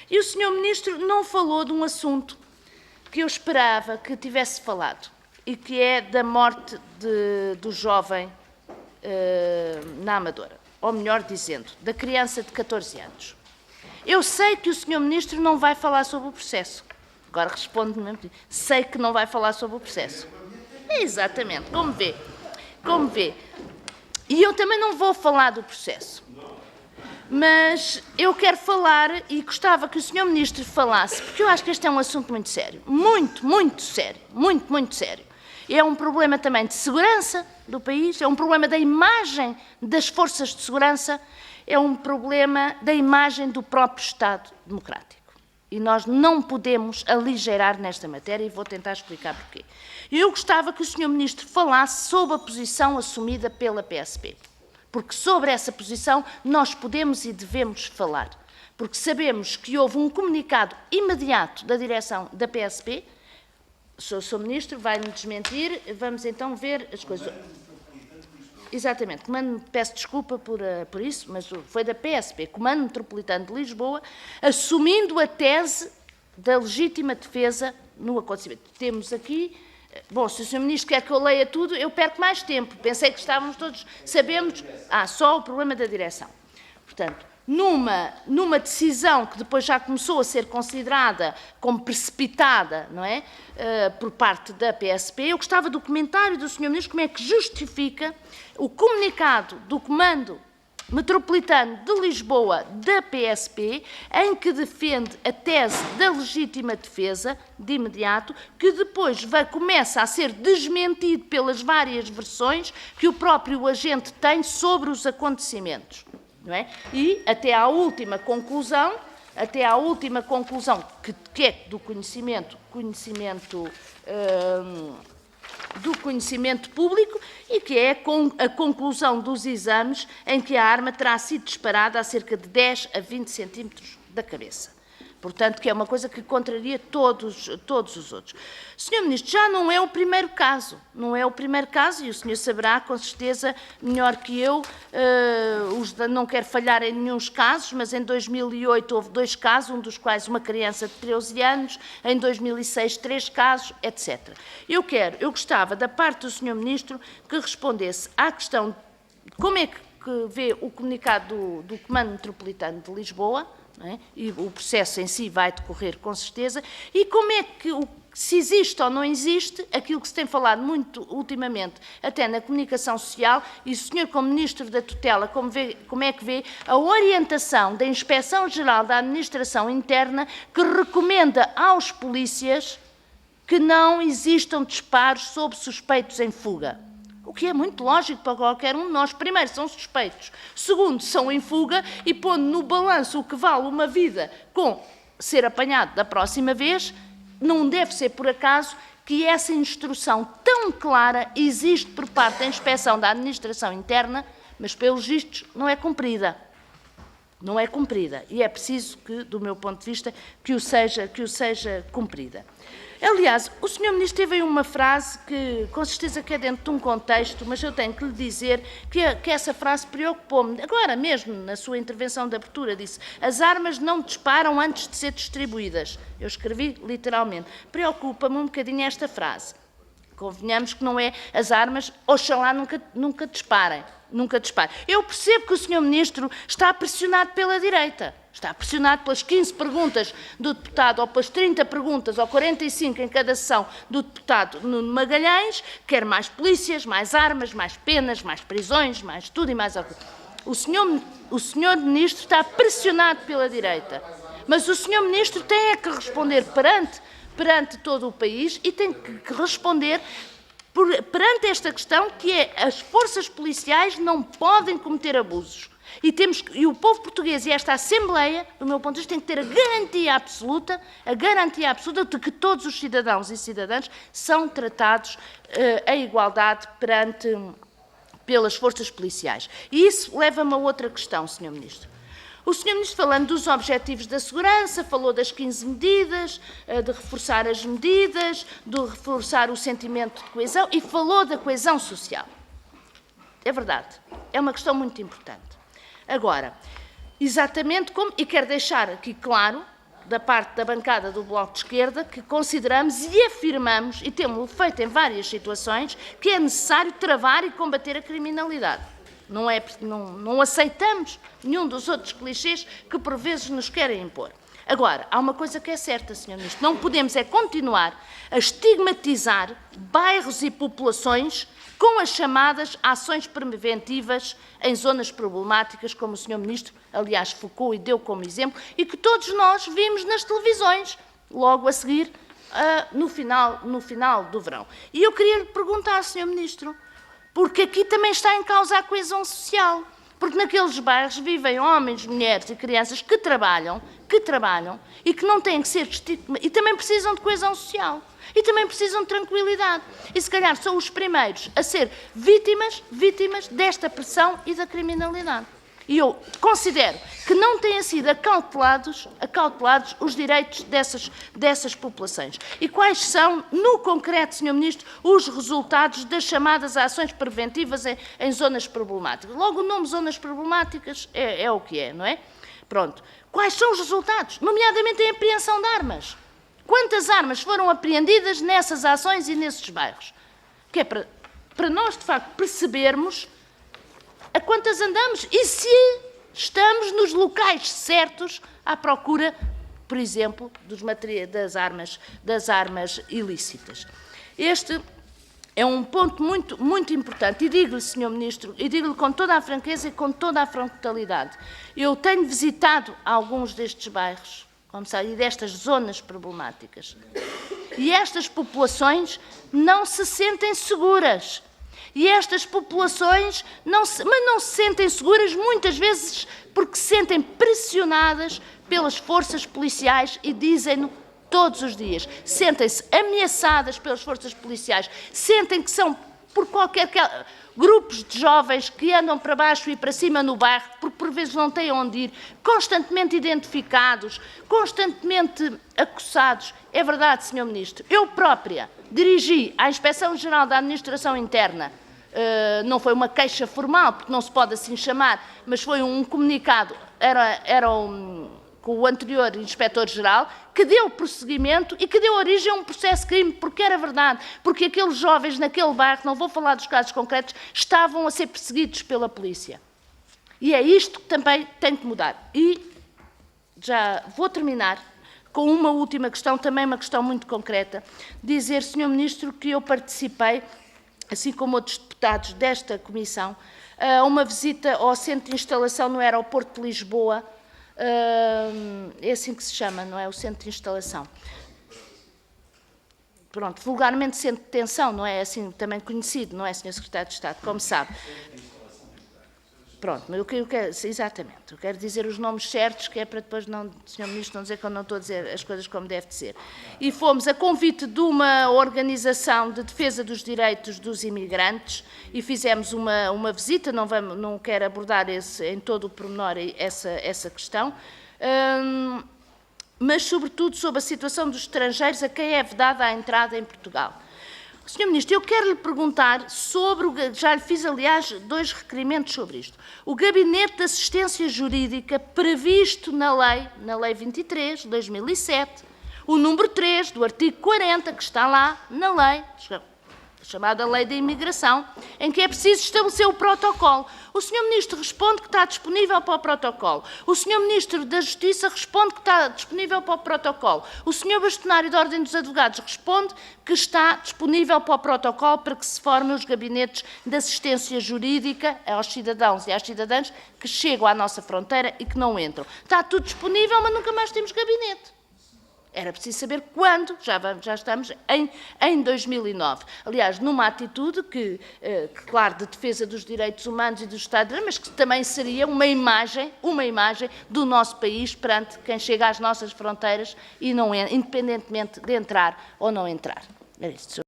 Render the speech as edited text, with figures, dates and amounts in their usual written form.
E o Sr. Ministro não falou de um assunto que eu esperava que tivesse falado, e que é da morte do jovem na Amadora, ou melhor dizendo, da criança de 14 anos. Eu sei que o Sr. Ministro não vai falar sobre o processo. Agora responde-me, sei que não vai falar sobre o processo. Exatamente, como vê. Como vê. E eu também não vou falar do processo. Mas eu quero falar e gostava que o Sr. Ministro falasse, porque eu acho que este é um assunto muito sério. Muito, muito sério. Muito, muito sério. É um problema também de segurança do país, é um problema da imagem das forças de segurança, é um problema da imagem do próprio Estado democrático. E nós não podemos aligeirar nesta matéria e vou tentar explicar porquê. Eu gostava que o Sr. Ministro falasse sobre a posição assumida pela PSP, porque sobre essa posição nós podemos e devemos falar, porque sabemos que houve um comunicado imediato da direção da PSP. O Sr. Ministro vai-me desmentir, vamos então ver as coisas. Exatamente, peço desculpa por isso, mas foi da PSP, Comando Metropolitano de Lisboa, assumindo a tese da legítima defesa no acontecimento. Temos aqui, bom, se o Sr. Ministro quer que eu leia tudo, eu perco mais tempo. Pensei que estávamos todos, sabemos, só o problema da direção. Portanto, numa decisão que depois já começou a ser considerada como precipitada, não é, por parte da PSP, eu gostava do comentário do Sr. Ministro como é que justifica o comunicado do Comando Metropolitano de Lisboa da PSP, em que defende a tese da legítima defesa, de imediato, que depois começa a ser desmentido pelas várias versões que o próprio agente tem sobre os acontecimentos. Não é? E até à última conclusão, que é do conhecimento público, e que é a conclusão dos exames em que a arma terá sido disparada a cerca de 10 a 20 centímetros da cabeça. Portanto, que é uma coisa que contraria todos os outros. Sr. Ministro, já não é o primeiro caso, e o senhor saberá, com certeza, melhor que eu, não quero falhar em nenhum casos, mas em 2008 houve 2 casos, um dos quais uma criança de 13 anos, em 2006 3 casos, etc. Eu gostava, da parte do Sr. Ministro, que respondesse à questão de como é que vê o comunicado do Comando Metropolitano de Lisboa, não é? E o processo em si vai decorrer com certeza, e como é que, se existe ou não existe, aquilo que se tem falado muito ultimamente, até na comunicação social, e o senhor como Ministro da Tutela, como é que vê a orientação da Inspeção-Geral da Administração Interna, que recomenda aos polícias que não existam disparos sob suspeitos em fuga. O que é muito lógico para qualquer um de nós. Primeiro, são suspeitos. Segundo, são em fuga e, pondo no balanço o que vale uma vida com ser apanhado da próxima vez, não deve ser por acaso que essa instrução tão clara existe por parte da Inspeção da Administração Interna, mas, pelos vistos, não é cumprida. Não é cumprida. E é preciso que, do meu ponto de vista, que o seja cumprida. Aliás, o Sr. Ministro teve aí uma frase que, com certeza, que é dentro de um contexto, mas eu tenho que lhe dizer que essa frase preocupou-me. Agora mesmo, na sua intervenção de abertura, disse: as armas não disparam antes de ser distribuídas. Eu escrevi literalmente. Preocupa-me um bocadinho esta frase. Convenhamos que não é as armas, oxalá nunca disparem. Nunca disparem. Eu percebo que o Sr. Ministro está pressionado pela direita. Está pressionado pelas 15 perguntas do deputado, ou pelas 30 perguntas, ou 45 em cada sessão do deputado Nuno Magalhães, quer mais polícias, mais armas, mais penas, mais prisões, mais tudo e mais algo. O senhor Ministro está pressionado pela direita, mas o Sr. Ministro tem que responder perante todo o país e tem que responder perante esta questão, que é: as forças policiais não podem cometer abusos. E o povo português e esta Assembleia, do meu ponto de vista, tem que ter a garantia absoluta de que todos os cidadãos e cidadãs são tratados em igualdade pelas forças policiais. E isso leva-me a outra questão, Sr. Ministro. O Sr. Ministro, falando dos objetivos da segurança, falou das 15 medidas, de reforçar as medidas, de reforçar o sentimento de coesão e falou da coesão social. É verdade, é uma questão muito importante. Agora, exatamente como, e quero deixar aqui claro da parte da bancada do Bloco de Esquerda que consideramos e afirmamos, e temos feito em várias situações, que é necessário travar e combater a criminalidade. Não aceitamos nenhum dos outros clichês que por vezes nos querem impor. Agora, há uma coisa que é certa, Sr. Ministro, não podemos continuar a estigmatizar bairros e populações com as chamadas ações preventivas em zonas problemáticas, como o Sr. Ministro, aliás, focou e deu como exemplo, e que todos nós vimos nas televisões, logo a seguir, no final do verão. E eu queria lhe perguntar, Sr. Ministro, porque aqui também está em causa a coesão social, porque naqueles bairros vivem homens, mulheres e crianças que trabalham e que não têm que ser e também precisam de coesão social. E também precisam de tranquilidade. E se calhar são os primeiros a ser vítimas desta pressão e da criminalidade. E eu considero que não têm sido acautelados os direitos dessas populações. E quais são, no concreto, Sr. Ministro, os resultados das chamadas ações preventivas em zonas problemáticas? Logo, o nome zonas problemáticas é o que é, não é? Pronto. Quais são os resultados? Nomeadamente em apreensão de armas. Quantas armas foram apreendidas nessas ações e nesses bairros? Que é para nós, de facto, percebermos a quantas andamos e se estamos nos locais certos à procura, por exemplo, das armas ilícitas. Este é um ponto muito importante. E digo-lhe, Sr. Ministro, e digo-lhe com toda a franqueza e com toda a frontalidade, eu tenho visitado alguns destes bairros, como sabe, e destas zonas problemáticas. E estas populações não se sentem seguras. E estas populações não se sentem seguras muitas vezes porque se sentem pressionadas pelas forças policiais e dizem-no todos os dias. Sentem-se ameaçadas pelas forças policiais, sentem que são por grupos de jovens que andam para baixo e para cima no bairro, porque por vezes não têm onde ir, constantemente identificados, constantemente acossados. É verdade, Sr. Ministro. Eu própria dirigi à Inspeção-Geral da Administração Interna, não foi uma queixa formal, porque não se pode assim chamar, mas foi um comunicado, com o anterior Inspetor-Geral, que deu prosseguimento e que deu origem a um processo de crime, porque era verdade, porque aqueles jovens naquele bairro, não vou falar dos casos concretos, estavam a ser perseguidos pela polícia. E é isto que também tem que mudar. E já vou terminar com uma última questão, também uma questão muito concreta. Dizer, Sr. Ministro, que eu participei, assim como outros deputados desta comissão, a uma visita ao centro de instalação no aeroporto de Lisboa. É assim que se chama, não é? O centro de instalação. Pronto, vulgarmente centro de detenção, não é assim também conhecido, não é, Sr. Secretário de Estado, como sabe. Pronto, mas eu quero, exatamente, eu quero dizer os nomes certos, que é para depois, Sr. Ministro, não dizer que eu não estou a dizer as coisas como deve de ser. E fomos a convite de uma organização de defesa dos direitos dos imigrantes e fizemos uma visita, não quero abordar em todo o pormenor essa questão, mas sobretudo sobre a situação dos estrangeiros a quem é vedada a entrada em Portugal. Sr. Ministro, eu quero lhe perguntar sobre, já lhe fiz, aliás, 2 requerimentos sobre isto. O Gabinete de Assistência Jurídica previsto na Lei 23, de 2007, o número 3 do artigo 40, que está lá na lei, chamada Lei da Imigração, em que é preciso estabelecer o protocolo. O Sr. Ministro responde que está disponível para o protocolo. O Sr. Ministro da Justiça responde que está disponível para o protocolo. O Sr. Bastonário da Ordem dos Advogados responde que está disponível para o protocolo para que se formem os gabinetes de assistência jurídica aos cidadãos e às cidadãs que chegam à nossa fronteira e que não entram. Está tudo disponível, mas nunca mais temos gabinete. Era preciso saber quando, já estamos em 2009. Aliás, numa atitude que, claro, de defesa dos direitos humanos e do Estado de Direito, mas que também seria uma imagem do nosso país perante quem chega às nossas fronteiras e não, independentemente de entrar ou não entrar. Era isto.